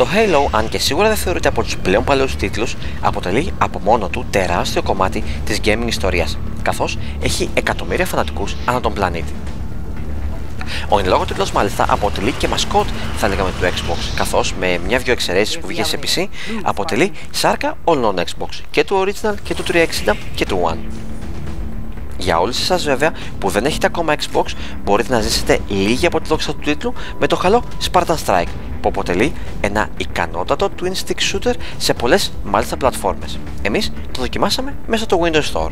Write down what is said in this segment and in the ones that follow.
Το Halo, αν και σίγουρα δεν θεωρείται από τους πλέον παλαιούς τίτλους, αποτελεί από μόνο του τεράστιο κομμάτι της gaming ιστορίας, καθώς έχει εκατομμύρια φανατικούς ανά τον πλανήτη. Ο εν λόγω τίτλος μάλιστα αποτελεί και μασκότ, θα λέγαμε, του Xbox, καθώς με μια-δυο εξαιρέσεις που βγήκε σε PC, αποτελεί σάρκα όλων των Xbox, και του Original και του 360 και του One. Για όλους εσάς βέβαια που δεν έχετε ακόμα Xbox, μπορείτε να ζήσετε λίγη από τη δόξα του τίτλου με το καλό Spartan Strike, που αποτελεί ένα ικανότατο twin stick shooter σε πολλές μάλιστα πλατφόρμες. Εμείς το δοκιμάσαμε μέσα στο Windows Store.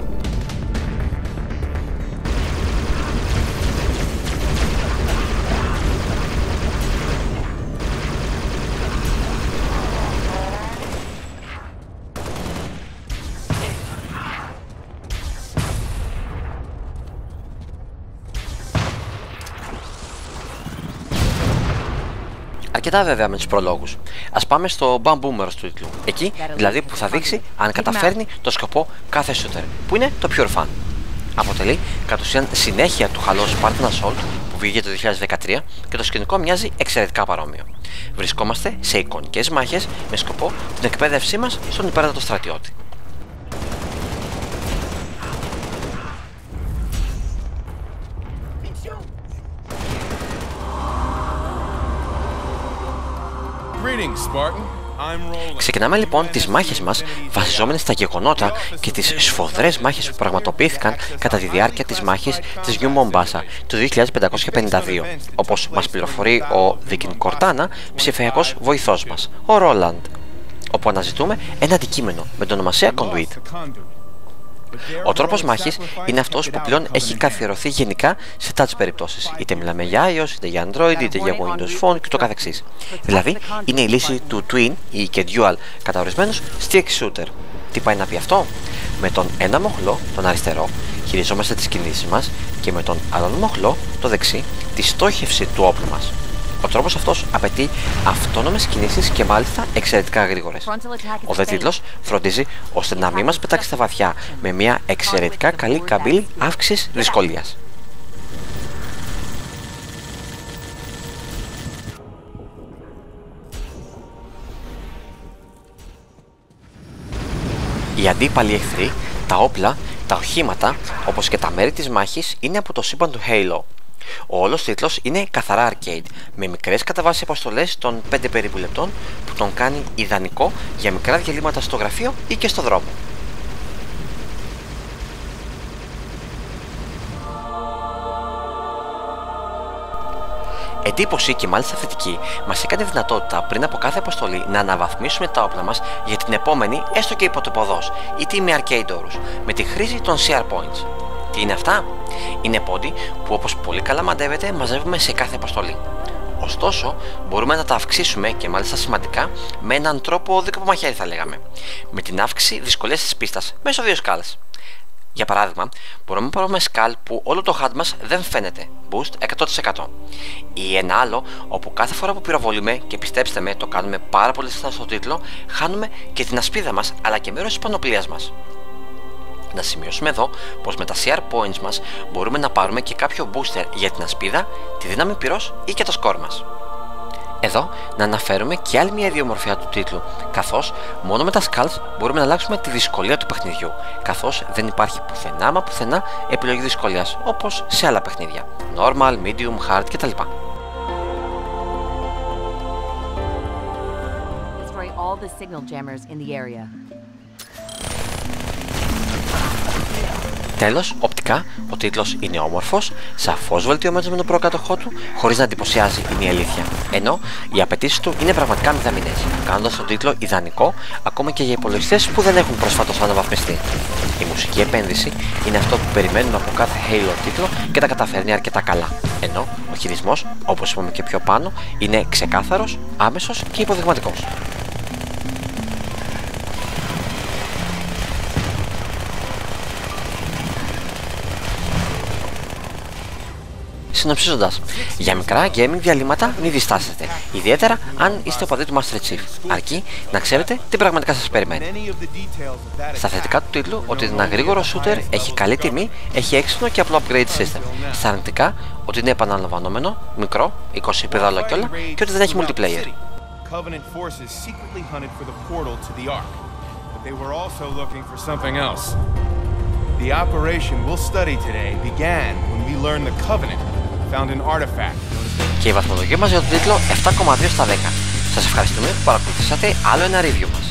Αρκετά βέβαια με τους προλόγους. Ας πάμε στο bamboo μέρος του τίτλου. Εκεί δηλαδή που θα δείξει αν καταφέρνει το σκοπό κάθε shooter, που είναι το pure fun. Αποτελεί κατ' ουσίαν συνέχεια του χαλός Spartan Assault που βγήκε το 2013 και το σκηνικό μοιάζει εξαιρετικά παρόμοιο. Βρισκόμαστε σε εικονικές μάχες με σκοπό την εκπαίδευσή μας στον υπέρτατο στρατιώτη. Ξεκινάμε λοιπόν τις μάχες μας βασιζόμενοι στα γεγονότα και τις σφοδρές μάχες που πραγματοποιήθηκαν κατά τη διάρκεια της μάχης της New Mombasa του 2552, όπως μας πληροφορεί ο Δίκιν Κορτάνα, ψηφιακός βοηθός μας, ο Ρόλαντ, όπου αναζητούμε ένα αντικείμενο με την ονομασία Conduit. Ο τρόπος μάχης είναι αυτός που πλέον έχει καθιερωθεί γενικά σε touch περιπτώσεις, είτε μιλάμε για iOS, είτε για Android, είτε για Windows Phone και το καθεξής. Δηλαδή είναι η λύση του Twin ή και Dual κατά ορισμένους stick shooter. Τι πάει να πει αυτό? Με τον ένα μοχλό, τον αριστερό, χειριζόμαστε τις κινήσεις μας και με τον άλλον μοχλό, το δεξί, τη στόχευση του όπλου μας. Ο τρόπος αυτός απαιτεί αυτόνομες κινήσεις και μάλιστα εξαιρετικά γρήγορες. Ο δε τίτλος φροντίζει ώστε να μην μας πετάξει στα βαθιά με μια εξαιρετικά καλή καμπύλη αύξησης δυσκολίας. Οι αντίπαλοι εχθροί, τα όπλα, τα οχήματα, όπως και τα μέρη της μάχης είναι από το σύμπαν του Halo. Ο όλος τίτλος είναι καθαρά arcade, με μικρές κατά βάση αποστολές των 5 περίπου λεπτών που τον κάνει ιδανικό για μικρά διαλύματα στο γραφείο ή και στο δρόμο. Εντύπωση και μάλιστα θετική μας έκανε δυνατότητα πριν από κάθε αποστολή να αναβαθμίσουμε τα όπλα μας για την επόμενη, έστω και υποτυπωδώς, είτε με arcade όρους, με τη χρήση των CR Points. Τι είναι αυτά? Είναι πόντι που, όπως πολύ καλά μαντεύετε, μαζεύουμε σε κάθε αποστολή. Ωστόσο, μπορούμε να τα αυξήσουμε και μάλιστα σημαντικά με έναν τρόπο δίκο από μαχαίρι, θα λέγαμε, με την αύξηση δυσκολίας της πίστας μέσω 2 σκάλες. Για παράδειγμα, μπορούμε να πάρουμε σκάλ που όλο το HUD μας δεν φαίνεται, boost 100%, ή ένα άλλο όπου κάθε φορά που πυροβολούμε, και πιστέψτε με, το κάνουμε πάρα πολύ συχνά στο τίτλο, χάνουμε και την ασπίδα μας αλλά και μέρος της πανοπλίας μας. Να σημειώσουμε εδώ πως με τα CR Points μας μπορούμε να πάρουμε και κάποιο booster για την ασπίδα, τη δύναμη πυρός ή και το σκορ μας. Εδώ να αναφέρουμε και άλλη μια ιδιομορφιά του τίτλου, καθώς μόνο με τα skulls μπορούμε να αλλάξουμε τη δυσκολία του παιχνιδιού, καθώς δεν υπάρχει πουθενά μα πουθενά επιλογή δυσκολίας όπως σε άλλα παιχνίδια, normal, medium, hard κτλ. Τέλος, οπτικά, ο τίτλος είναι όμορφος, σαφώς βελτιωμένος με τον προκάτοχό του, χωρίς να εντυπωσιάζει, είναι η αλήθεια. Ενώ οι απαιτήσεις του είναι πραγματικά μηδαμινές, κάνοντας τον τίτλο ιδανικό ακόμα και για υπολογιστές που δεν έχουν προσφάτως αναβαθμιστεί. Η μουσική επένδυση είναι αυτό που περιμένουμε από κάθε Halo τίτλο και τα καταφέρνει αρκετά καλά. Ενώ ο χειρισμός, όπως είπαμε και πιο πάνω, είναι ξεκάθαρος, άμεσος και υποδειγματικός. Συνοψίζοντας, για μικρά gaming διαλύματα μην διστάσετε, ιδιαίτερα αν είστε οπαδοί του Master Chief, αρκεί να ξέρετε τι πραγματικά σας περιμένει. Στα θετικά του τίτλου, ότι είναι ένα γρήγορο shooter, έχει καλή τιμή, έχει έξυπνο και απλό upgrade system. Στα αρνητικά, ότι είναι επαναλαμβανόμενο, μικρό, 20 πεδάλα κι όλα, και ότι δεν έχει multiplayer. Covenant forces secretly hunted for the portal to the Ark, but they were also looking for something else. The operation we'll study today began when we learned the Covenant found an artifact. Και η βαθμολογία μας για τον τίτλο 7,2 στα 10. Σας ευχαριστούμε που παρακολουθήσατε άλλο ένα review μας.